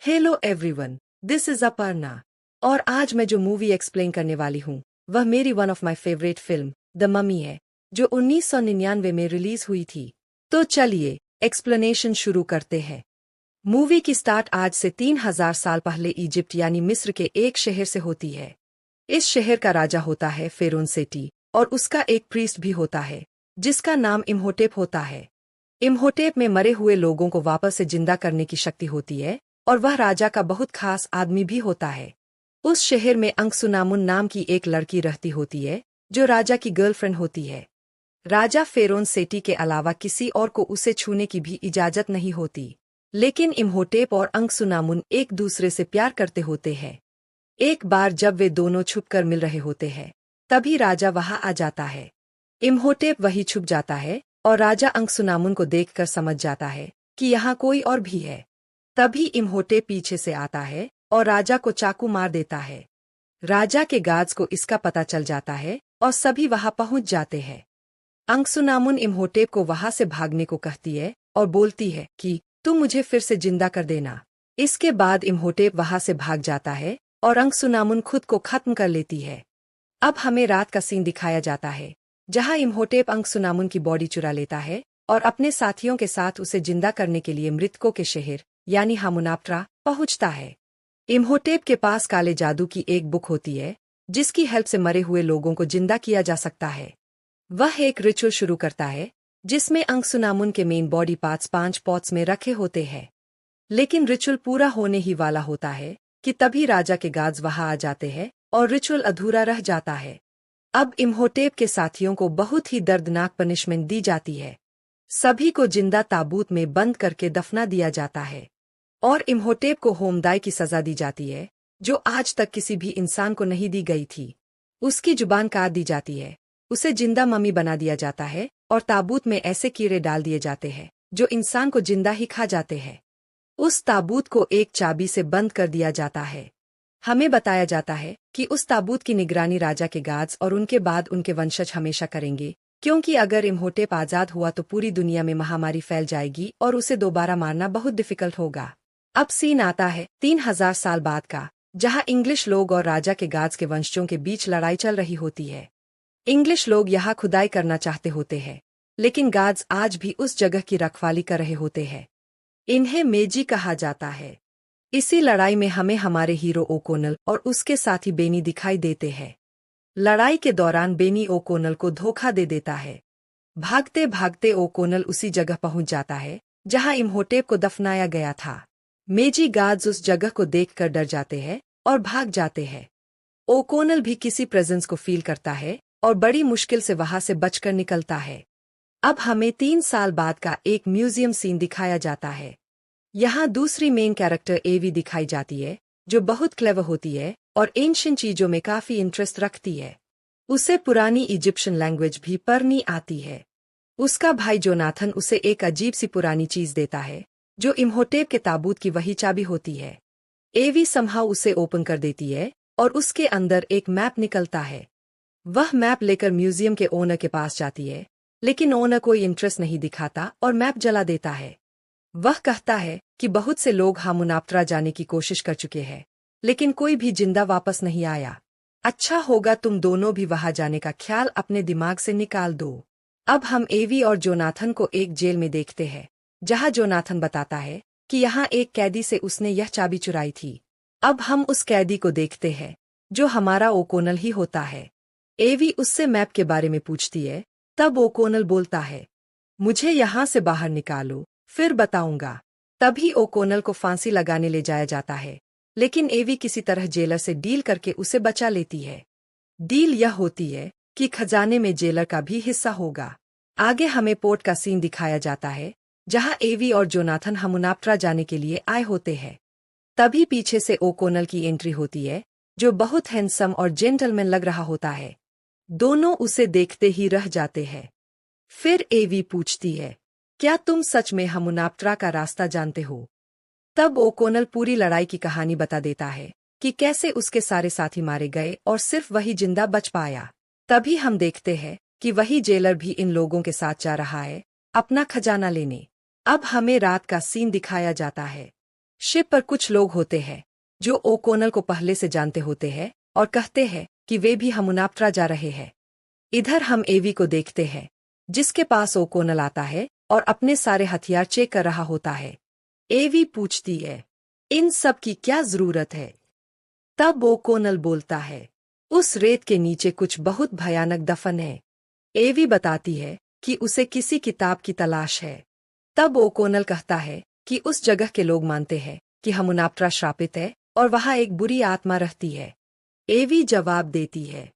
Hello everyone, this is Aparna. और आज मैं जो मूवी एक्सप्लेन करने वाली हूँ वह मेरी one of my favourite film the mummy है, जो 1999 में रिलीज हुई थी। तो चलिए एक्सप्लेनेशन शुरू करते हैं। मूवी की स्टार्ट आज से 3000 साल पहले इजिप्ट यानी मिस्र के एक शहर से होती है। इस शहर का राजा होता है फेरोन सेटी और उसका एक प्रीस्ट भी होता है जिसका नाम इम्होटेप होता है। इम्होटेप में मरे हुए लोगों को वापस से जिंदा करने की शक्ति होती है और वह राजा का बहुत खास आदमी भी होता है। उस शहर में अंगसुनामुन नाम की एक लड़की रहती होती है जो राजा की गर्लफ्रेंड होती है। राजा फेरोन सेटी के अलावा किसी और को उसे छूने की भी इजाजत नहीं होती, लेकिन इम्होटेप और अंगसुनामुन एक दूसरे से प्यार करते होते हैं। एक बार जब वे दोनों छुपकर मिल रहे होते हैं तभी राजा वहां आ जाता है। इम्होटेप वहीं छुप जाता है और राजा अंगसुनामुन को देखकर समझ जाता है कि यहाँ कोई और भी है। तभी इम्होटेप पीछे से आता है और राजा को चाकू मार देता है। राजा के गार्ड्स को इसका पता चल जाता है और सभी वहां पहुंच जाते हैं। अंगसुनामुन इम्होटेप को वहां से भागने को कहती है और बोलती है कि तुम मुझे फिर से जिंदा कर देना। इसके बाद इम्होटेप वहां से भाग जाता है और अंगसुनामुन खुद को खत्म कर लेती है। अब हमें रात का सीन दिखाया जाता है जहां इम्होटेप अंगसुनामुन की बॉडी चुरा लेता है और अपने साथियों के साथ उसे जिंदा करने के लिए मृतकों के शहर यानी हामुनाप्ट्रा पहुंचता है। इम्होटेप के पास काले जादू की एक बुक होती है जिसकी हेल्प से मरे हुए लोगों को जिंदा किया जा सकता है। वह एक रिचुअल शुरू करता है जिसमें अंगसुनामुन के मेन बॉडी पार्ट्स 5 पॉट्स में रखे होते हैं। लेकिन रिचुअल पूरा होने ही वाला होता है कि तभी राजा के गार्ड्स वहां आ जाते हैं और रिचुअल अधूरा रह जाता है। अब इम्होटेप के साथियों को बहुत ही दर्दनाक पनिशमेंट दी जाती है। सभी को जिंदा ताबूत में बंद करके दफना दिया जाता है और इम्होटेप को होमदाई की सजा दी जाती है जो आज तक किसी भी इंसान को नहीं दी गई थी। उसकी जुबान काट दी जाती है, उसे जिंदा मम्मी बना दिया जाता है और ताबूत में ऐसे कीड़े डाल दिए जाते हैं जो इंसान को जिंदा ही खा जाते हैं। उस ताबूत को एक चाबी से बंद कर दिया जाता है। हमें बताया जाता है कि उस ताबूत की निगरानी राजा के गार्ड्स और उनके बाद उनके वंशज हमेशा करेंगे, क्योंकि अगर इम्होटेप आजाद हुआ तो पूरी दुनिया में महामारी फैल जाएगी और उसे दोबारा मारना बहुत डिफिकल्ट होगा। अब सीन आता है 3000 साल बाद का, जहां इंग्लिश लोग और राजा के गार्ड्स के वंशजों के बीच लड़ाई चल रही होती है। इंग्लिश लोग यहाँ खुदाई करना चाहते होते हैं, लेकिन गार्ड्स आज भी उस जगह की रखवाली कर रहे होते हैं। इन्हें मेजी कहा जाता है। इसी लड़ाई में हमें हमारे हीरो ओकोनल और उसके साथी बेनी दिखाई देते हैं। लड़ाई के दौरान बेनी ओकोनल को धोखा दे देता है। भागते भागते ओकोनल उसी जगह पहुंच जाता है जहां इम्होटेप को दफनाया गया था। मेजी गार्ड्स उस जगह को देखकर डर जाते हैं और भाग जाते हैं। ओकोनल भी किसी प्रेजेंस को फील करता है और बड़ी मुश्किल से वहां से बचकर निकलता है। अब हमें 3 साल बाद का एक म्यूजियम सीन दिखाया जाता है। यहाँ दूसरी मेन कैरेक्टर एवी दिखाई जाती है जो बहुत क्लेवर होती है और एंशिएंट चीजों में काफी इंटरेस्ट रखती है। उसे पुरानी इजिप्शियन लैंग्वेज भी पढ़नी आती है। उसका भाई जोनाथन उसे एक अजीब सी पुरानी चीज देता है जो इम्होटेप के ताबूत की वही चाबी होती है। एवी समहाउ उसे ओपन कर देती है और उसके अंदर एक मैप निकलता है। वह मैप लेकर म्यूजियम के ओनर के पास जाती है, लेकिन ओनर कोई इंटरेस्ट नहीं दिखाता और मैप जला देता है। वह कहता है कि बहुत से लोग हामुनाप्ट्रा जाने की कोशिश कर चुके हैं, लेकिन कोई भी जिंदा वापस नहीं आया। अच्छा होगा तुम दोनों भी वहां जाने का ख्याल अपने दिमाग से निकाल दो। अब हम एवी और जोनाथन को एक जेल में देखते हैं, जहां जोनाथन बताता है कि यहाँ एक कैदी से उसने यह चाबी चुराई थी। अब हम उस कैदी को देखते हैं जो हमारा ओकोनल ही होता है। एवी उससे मैप के बारे में पूछती है, तब ओकोनल बोलता है, मुझे यहाँ से बाहर निकालो, फिर बताऊंगा। तभी ओकोनल को फांसी लगाने ले जाया जाता है, लेकिन एवी किसी तरह जेलर से डील करके उसे बचा लेती है। डील यह होती है कि खजाने में जेलर का भी हिस्सा होगा। आगे हमें पोर्ट का सीन दिखाया जाता है जहां एवी और जोनाथन हामुनाप्ट्रा जाने के लिए आए होते हैं। तभी पीछे से ओकोनल की एंट्री होती है जो बहुत हैंडसम और जेंटलमैन लग रहा होता है। दोनों उसे देखते ही रह जाते हैं। फिर एवी पूछती है, क्या तुम सच में हामुनाप्ट्रा का रास्ता जानते हो? तब ओकोनल पूरी लड़ाई की कहानी बता देता है कि कैसे उसके सारे साथी मारे गए और सिर्फ वही जिंदा बच पाया। तभी हम देखते हैं कि वही जेलर भी इन लोगों के साथ जा रहा है अपना खजाना लेने। अब हमें रात का सीन दिखाया जाता है। शिप पर कुछ लोग होते हैं जो ओकोनल को पहले से जानते होते हैं और कहते हैं कि वे भी हमुनाप्ट्रा जा रहे हैं। इधर हम एवी को देखते हैं जिसके पास ओकोनल आता है और अपने सारे हथियार चेक कर रहा होता है। एवी पूछती है, इन सब की क्या जरूरत है? तब ओकोनल बोलता है, उस रेत के नीचे कुछ बहुत भयानक दफन है। एवी बताती है कि उसे किसी किताब की तलाश है। तब ओकोनल कहता है कि उस जगह के लोग मानते हैं कि हमुनाप्ट्रा श्रापित है और वहां एक बुरी आत्मा रहती है। एवी जवाब देती है,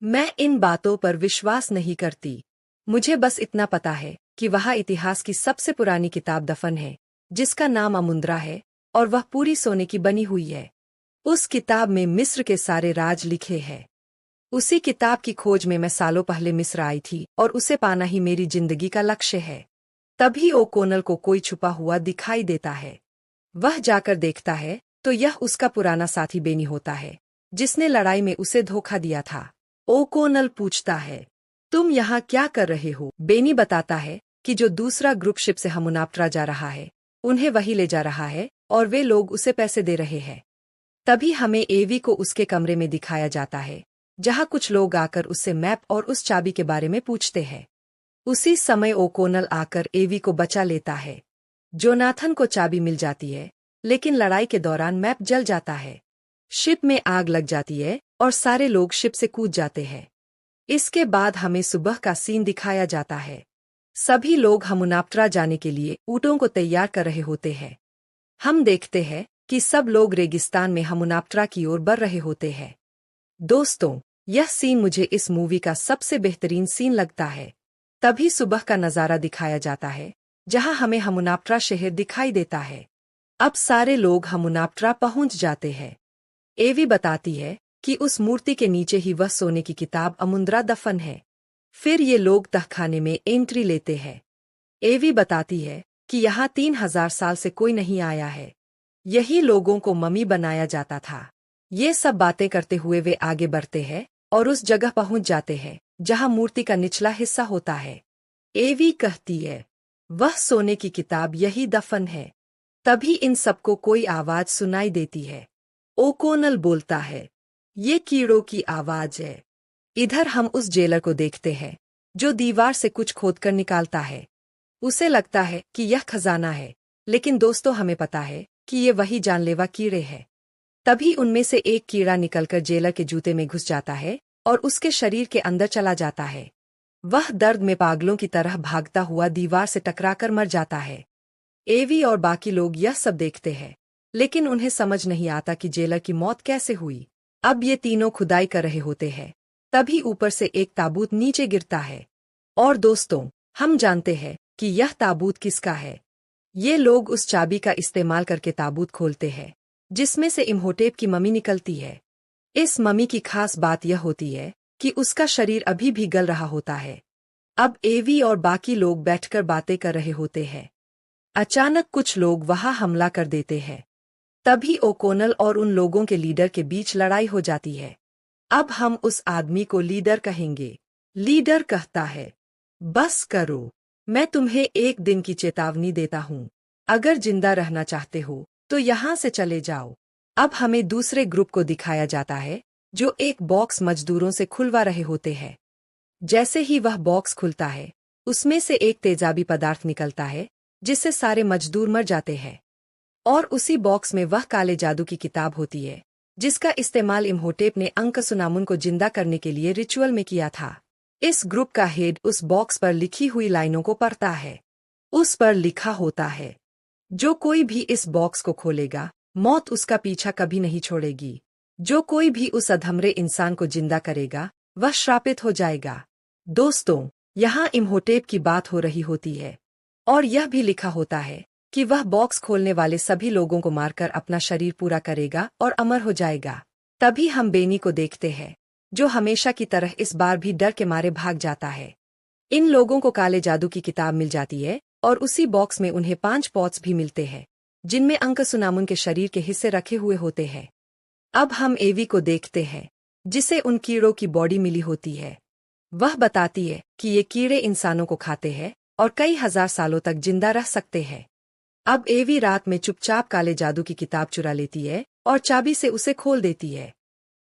मैं इन बातों पर विश्वास नहीं करती। मुझे बस इतना पता है कि वहां इतिहास की सबसे पुरानी किताब दफन है जिसका नाम अमुंद्रा है और वह पूरी सोने की बनी हुई है। उस किताब में मिस्र के सारे राज लिखे हैं। उसी किताब की खोज में मैं सालों पहले मिस्र आई थी और उसे पाना ही मेरी जिंदगी का लक्ष्य है। तभी ओकोनल को कोई छुपा हुआ दिखाई देता है। वह जाकर देखता है तो यह उसका पुराना साथी बेनी होता है जिसने लड़ाई में उसे धोखा दिया था। ओकोनल पूछता है, तुम यहाँ क्या कर रहे हो? बेनी बताता है कि जो दूसरा ग्रुप शिप से हमुनाप्ट्रा जा रहा है उन्हें वही ले जा रहा है और वे लोग उसे पैसे दे रहे हैं। तभी हमें एवी को उसके कमरे में दिखाया जाता है जहाँ कुछ लोग आकर उससे मैप और उस चाबी के बारे में पूछते हैं। उसी समय ओकोनल आकर एवी को बचा लेता है। जोनाथन को चाबी मिल जाती है लेकिन लड़ाई के दौरान मैप जल जाता है। शिप में आग लग जाती है और सारे लोग शिप से कूद जाते हैं। इसके बाद हमें सुबह का सीन दिखाया जाता है। सभी लोग हमुनाप्ट्रा जाने के लिए ऊँटों को तैयार कर रहे होते हैं। हम देखते हैं कि सब लोग रेगिस्तान में हमुनाप्ट्रा की ओर बढ़ रहे होते हैं। दोस्तों, यह सीन मुझे इस मूवी का सबसे बेहतरीन सीन लगता है। तभी सुबह का नज़ारा दिखाया जाता है जहां हमें हमुनाप्ट्रा शहर दिखाई देता है। अब सारे लोग हमुनाप्ट्रा पहुंच जाते हैं। एवी बताती है कि उस मूर्ति के नीचे ही वह सोने की किताब अमुंद्रा दफन है। फिर ये लोग तहखाने में एंट्री लेते हैं। एवी बताती है कि यहाँ 3000 साल से कोई नहीं आया है। यही लोगों को मम्मी बनाया जाता था। ये सब बातें करते हुए वे आगे बढ़ते हैं और उस जगह पहुंच जाते हैं जहां मूर्ति का निचला हिस्सा होता है। एवी कहती है, वह सोने की किताब यही दफन है। तभी इन सबको कोई आवाज सुनाई देती है। ओकोनल बोलता है, ये कीड़ों की आवाज है। इधर हम उस जेलर को देखते हैं जो दीवार से कुछ खोदकर निकालता है। उसे लगता है कि यह खजाना है, लेकिन दोस्तों हमें पता है कि ये वही जानलेवा कीड़े हैं। तभी उनमें से एक कीड़ा निकलकर जेलर के जूते में घुस जाता है और उसके शरीर के अंदर चला जाता है। वह दर्द में पागलों की तरह भागता हुआ दीवार से टकराकर मर जाता है। एवी और बाकी लोग यह सब देखते हैं, लेकिन उन्हें समझ नहीं आता कि जेलर की मौत कैसे हुई। अब ये तीनों खुदाई कर रहे होते हैं। तभी ऊपर से एक ताबूत नीचे गिरता है। और दोस्तों, हम जानते हैं कि यह ताबूत किसका है। ये लोग उस चाबी का इस्तेमाल करके ताबूत खोलते हैं जिसमें से इम्होटेप की मम्मी निकलती है। इस मम्मी की खास बात यह होती है कि उसका शरीर अभी भी गल रहा होता है। अब एवी और बाकी लोग बैठकर बातें कर रहे होते हैं। अचानक कुछ लोग वहां हमला कर देते हैं। तभी ओकोनल और उन लोगों के लीडर के बीच लड़ाई हो जाती है। अब हम उस आदमी को लीडर कहेंगे। लीडर कहता है, बस करो, मैं तुम्हें एक दिन की चेतावनी देता हूँ। अगर जिंदा रहना चाहते हो तो यहाँ से चले जाओ। अब हमें दूसरे ग्रुप को दिखाया जाता है जो एक बॉक्स मजदूरों से खुलवा रहे होते हैं। जैसे ही वह बॉक्स खुलता है उसमें से एक तेजाबी पदार्थ निकलता है जिससे सारे मजदूर मर जाते हैं। और उसी बॉक्स में वह काले जादू की किताब होती है जिसका इस्तेमाल इम्होटेप ने अंकसुनामुन को जिंदा करने के लिए रिचुअल में किया था। इस ग्रुप का हेड उस बॉक्स पर लिखी हुई लाइनों को पढ़ता है। उस पर लिखा होता है, जो कोई भी इस बॉक्स को खोलेगा, मौत उसका पीछा कभी नहीं छोड़ेगी। जो कोई भी उस अधमरे इंसान को जिंदा करेगा, वह श्रापित हो जाएगा। दोस्तों, यहाँ इम्होटेप की बात हो रही होती है और यह भी लिखा होता है कि वह बॉक्स खोलने वाले सभी लोगों को मारकर अपना शरीर पूरा करेगा और अमर हो जाएगा। तभी हम बेनी को देखते हैं जो हमेशा की तरह इस बार भी डर के मारे भाग जाता है। इन लोगों को काले जादू की किताब मिल जाती है और उसी बॉक्स में उन्हें 5 पॉट्स भी मिलते हैं जिनमें अंकसुनामुन के शरीर के हिस्से रखे हुए होते हैं। अब हम एवी को देखते हैं जिसे उन कीड़ों की बॉडी मिली होती है। वह बताती है कि ये कीड़े इंसानों को खाते हैं और कई हजार सालों तक जिंदा रह सकते हैं। अब एवी रात में चुपचाप काले जादू की किताब चुरा लेती है और चाबी से उसे खोल देती है।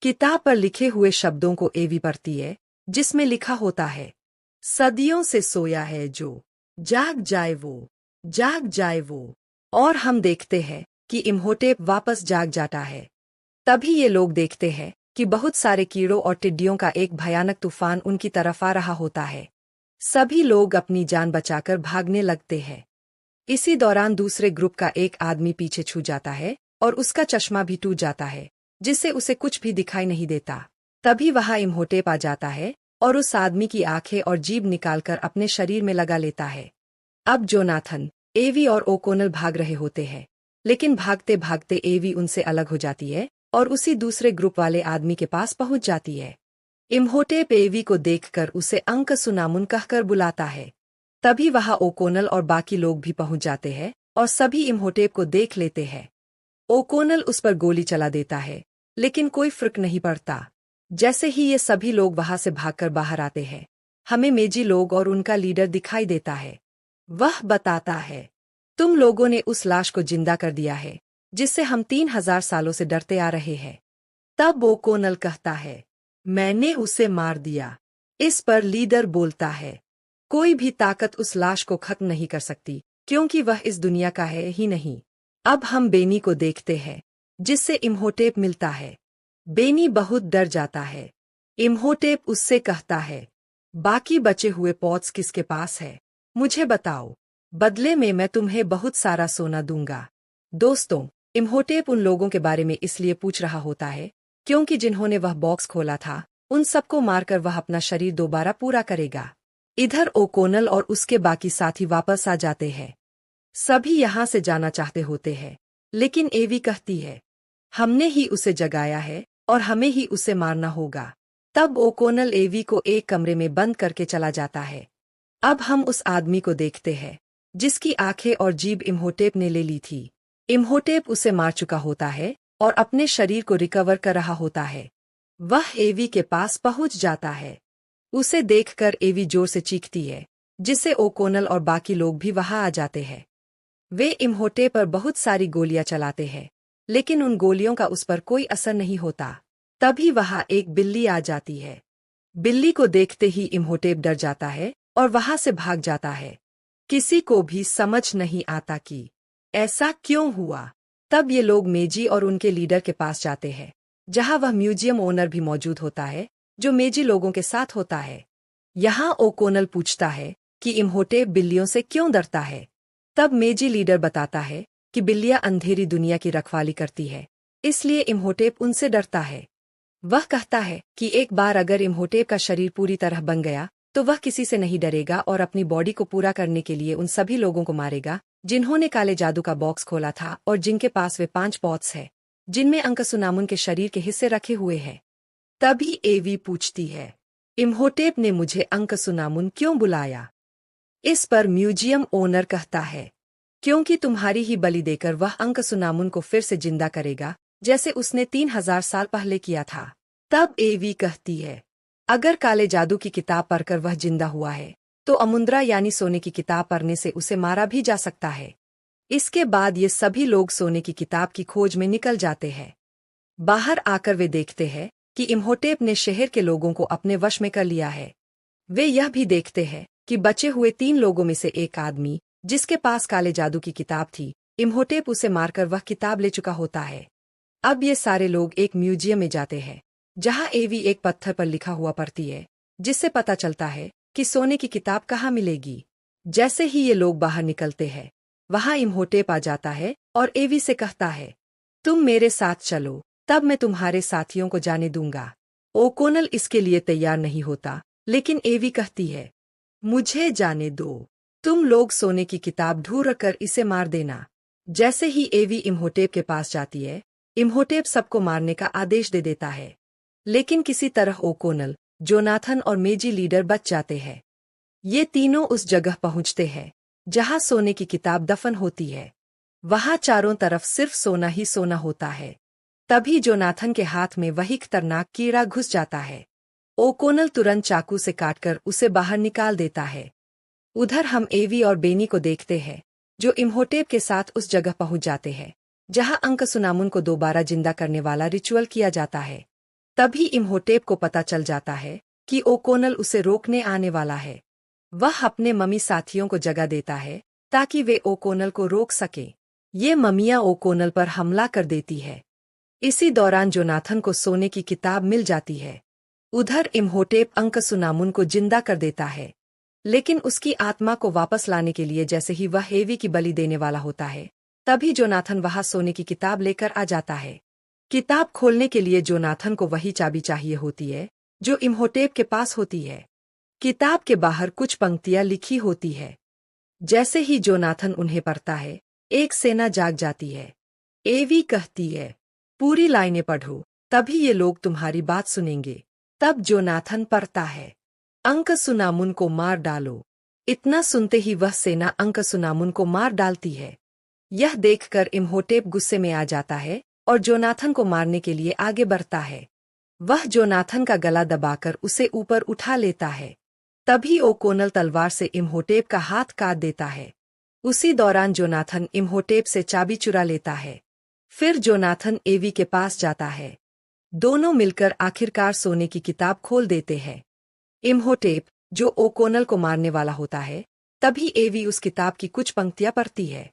किताब पर लिखे हुए शब्दों को एवी पढ़ती है, जिसमें लिखा होता है, सदियों से सोया है जो, जाग जाए वो, जाग जाए वो। और हम देखते हैं कि इम्होटेप वापस जाग जाता है। तभी ये लोग देखते हैं कि बहुत सारे कीड़ों और टिड्डियों का एक भयानक तूफान उनकी तरफ आ रहा होता है। सभी लोग अपनी जान बचाकर भागने लगते हैं। इसी दौरान दूसरे ग्रुप का एक आदमी पीछे छूट जाता है और उसका चश्मा भी टूट जाता है, जिससे उसे कुछ भी दिखाई नहीं देता। तभी वहां इम्होटेप आ जाता है और उस आदमी की आंखें और जीभ निकालकर अपने शरीर में लगा लेता है। अब जोनाथन, एवी और ओकोनल भाग रहे होते हैं, लेकिन भागते भागते एवी उनसे अलग हो जाती है और उसी दूसरे ग्रुप वाले आदमी के पास पहुंच जाती है। इम्होटेप एवी को देखकर उसे अंक सुनामुन कहकर बुलाता है। तभी वहां ओकोनल और बाकी लोग भी पहुंच जाते हैं और सभी इम्होटेप को देख लेते हैं। ओकोनल उस पर गोली चला देता है, लेकिन कोई फर्क नहीं पड़ता। जैसे ही ये सभी लोग वहां से भागकर बाहर आते हैं, हमें मेजी लोग और उनका लीडर दिखाई देता है। वह बताता है, तुम लोगों ने उस लाश को जिंदा कर दिया है, जिससे हम 3000 सालों से डरते आ रहे हैं। तब ओकोनल कहता है, मैंने उसे मार दिया। इस पर लीडर बोलता है, कोई भी ताकत उस लाश को खत्म नहीं कर सकती, क्योंकि वह इस दुनिया का है ही नहीं। अब हम बेनी को देखते हैं, जिससे इम्होटेप मिलता है। बेनी बहुत डर जाता है। इम्होटेप उससे कहता है, बाकी बचे हुए पॉट्स किसके पास है, मुझे बताओ, बदले में मैं तुम्हें बहुत सारा सोना दूंगा। दोस्तों, इम्होटेप उन लोगों के बारे में इसलिए पूछ रहा होता है, क्योंकि जिन्होंने वह बॉक्स खोला था, उन सबको मारकर वह अपना शरीर दोबारा पूरा करेगा। इधर ओकोनल और उसके बाकी साथी वापस आ जाते हैं। सभी यहाँ से जाना चाहते होते हैं, लेकिन एवी कहती है, हमने ही उसे जगाया है और हमें ही उसे मारना होगा। तब ओकोनल एवी को एक कमरे में बंद करके चला जाता है। अब हम उस आदमी को देखते हैं, जिसकी आंखें और जीभ इम्होटेप ने ले ली थी। इम्होटेप उसे मार चुका होता है और अपने शरीर को रिकवर कर रहा होता है। वह एवी के पास पहुंच जाता है। उसे देखकर एवी जोर से चीखती है, जिससे ओकोनल और बाकी लोग भी वहां आ जाते हैं। वे इम्होटेप पर बहुत सारी गोलियां चलाते हैं, लेकिन उन गोलियों का उस पर कोई असर नहीं होता। तभी वहां एक बिल्ली आ जाती है। बिल्ली को देखते ही इम्होटेप डर जाता है और वहां से भाग जाता है। किसी को भी समझ नहीं आता कि ऐसा क्यों हुआ। तब ये लोग मेजी और उनके लीडर के पास जाते हैं, जहां वह म्यूजियम ओनर भी मौजूद होता है, जो मेजी लोगों के साथ होता है। यहाँ ओकोनल पूछता है कि इम्होटेप बिल्लियों से क्यों डरता है। तब मेजी लीडर बताता है कि बिल्लियां अंधेरी दुनिया की रखवाली करती है, इसलिए इम्होटेप उनसे डरता है। वह कहता है कि एक बार अगर इम्होटेप का शरीर पूरी तरह बन गया, तो वह किसी से नहीं डरेगा और अपनी बॉडी को पूरा करने के लिए उन सभी लोगों को मारेगा, जिन्होंने काले जादू का बॉक्स खोला था और जिनके पास वे 5 पॉट्स हैं, जिनमें अंकसुनामुन के शरीर के हिस्से रखे हुए हैं। तभी एवी पूछती है, इम्होटेप ने मुझे अंकसुनामुन क्यों बुलाया। इस पर म्यूजियम ओनर कहता है, क्योंकि तुम्हारी ही बलि देकर वह अंकसुनामुन को फिर से जिंदा करेगा, जैसे उसने 3000 साल पहले किया था। तब एवी कहती है, अगर काले जादू की किताब पढ़कर वह जिंदा हुआ है, तो अमुंद्रा यानी सोने की किताब पढ़ने से उसे मारा भी जा सकता है। इसके बाद ये सभी लोग सोने की किताब की खोज में निकल जाते हैं। बाहर आकर वे देखते हैं कि इम्होटेप ने शहर के लोगों को अपने वश में कर लिया है। वे यह भी देखते हैं कि बचे हुए 3 लोगों में से एक आदमी, जिसके पास काले जादू की किताब थी, इम्होटेप उसे मारकर वह किताब ले चुका होता है। अब ये सारे लोग एक म्यूजियम में जाते हैं, जहां एवी एक पत्थर पर लिखा हुआ पढ़ती है, जिससे पता चलता है कि सोने की किताब कहाँ मिलेगी। जैसे ही ये लोग बाहर निकलते हैं, वहां इम्होटेप आ जाता है और एवी से कहता है, तुम मेरे साथ चलो, तब मैं तुम्हारे साथियों को जाने दूंगा। ओकोनल इसके लिए तैयार नहीं होता, लेकिन एवी कहती है, मुझे जाने दो, तुम लोग सोने की किताब ढूंढ कर इसे मार देना। जैसे ही एवी इम्होटेप के पास जाती है, इम्होटेप सबको मारने का आदेश दे देता है, लेकिन किसी तरह ओकोनल, जोनाथन और मेजी लीडर बच जाते हैं। ये तीनों उस जगह पहुंचते हैं, जहां सोने की किताब दफन होती है। वहां चारों तरफ सिर्फ सोना ही सोना होता है। तभी जोनाथन के हाथ में वही खतरनाक कीड़ा घुस जाता है। ओकोनल तुरंत चाकू से काटकर उसे बाहर निकाल देता है। उधर हम एवी और बेनी को देखते हैं, जो इम्होटेप के साथ उस जगह पहुंच जाते हैं जहां अंकसुनामुन को दोबारा जिंदा करने वाला रिचुअल किया जाता है। तभी इम्होटेप को पता चल जाता है कि ओकोनल उसे रोकने आने वाला है। वह अपने मम्मी साथियों को जगह देता है ताकि वे ओकोनल को रोक सके। ये ममियां ओकोनल पर हमला कर देती है। इसी दौरान जोनाथन को सोने की किताब मिल जाती है। उधर इम्होटेप अंकसुनामुन को जिंदा कर देता है, लेकिन उसकी आत्मा को वापस लाने के लिए जैसे ही वह एवी की बलि देने वाला होता है, तभी जोनाथन वहां सोने की किताब लेकर आ जाता है। किताब खोलने के लिए जोनाथन को वही चाबी चाहिए होती है जो इम्होटेप के पास होती है। किताब के बाहर कुछ पंक्तियां लिखी होती है। जैसे ही जोनाथन उन्हें पढ़ता है, एक सेना जाग जाती है। एवी कहती है, पूरी लाइनें पढ़ो, तभी ये लोग तुम्हारी बात सुनेंगे। तब जोनाथन पढ़ता है, अंकसुनामुन को मार डालो। इतना सुनते ही वह सेना अंकसुनामुन को मार डालती है। यह देखकर इम्होटेप गुस्से में आ जाता है और जोनाथन को मारने के लिए आगे बढ़ता है। वह जोनाथन का गला दबाकर उसे ऊपर उठा लेता है। तभी ओकोनल तलवार से इम्होटेप का हाथ काट देता है। उसी दौरान जोनाथन इम्होटेप से चाबी चुरा लेता है। फिर जोनाथन एवी के पास जाता है। दोनों मिलकर आखिरकार सोने की किताब खोल देते हैं। इम्होटेप, जो ओकोनल को मारने वाला होता है, तभी एवी उस किताब की कुछ पंक्तियां पढ़ती है।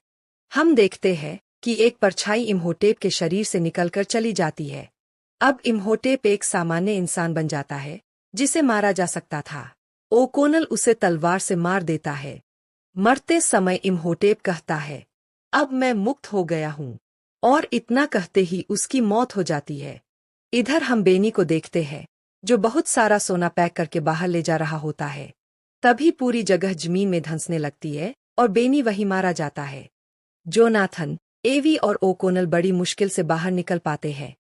हम देखते हैं कि एक परछाई इम्होटेप के शरीर से निकलकर चली जाती है। अब इम्होटेप एक सामान्य इंसान बन जाता है जिसे मारा जा सकता था। ओकोनल उसे तलवार से मार देता है। मरते समय इम्होटेप कहता है, अब मैं मुक्त हो गया हूँ, और इतना कहते ही उसकी मौत हो जाती है। इधर हम बेनी को देखते हैं, जो बहुत सारा सोना पैक करके बाहर ले जा रहा होता है। तभी पूरी जगह जमीन में धंसने लगती है और बेनी वहीं मारा जाता है। जोनाथन, एवी और ओकोनल बड़ी मुश्किल से बाहर निकल पाते हैं।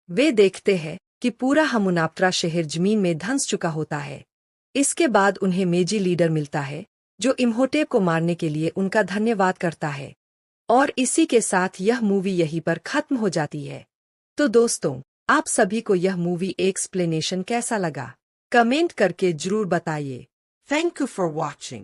वे देखते हैं कि पूरा हमुनाप्त्रा शहर जमीन में धंस चुका होता है। इसके बाद उन्हें मेजी लीडर मिलता है, जो इम्होटेप को मारने के लिए उनका धन्यवाद करता है। और इसी के साथ यह मूवी यहीं पर खत्म हो जाती है। तो दोस्तों, आप सभी को यह मूवी एक्सप्लेनेशन कैसा लगा? कमेंट करके जरूर बताइए। Thank you for watching.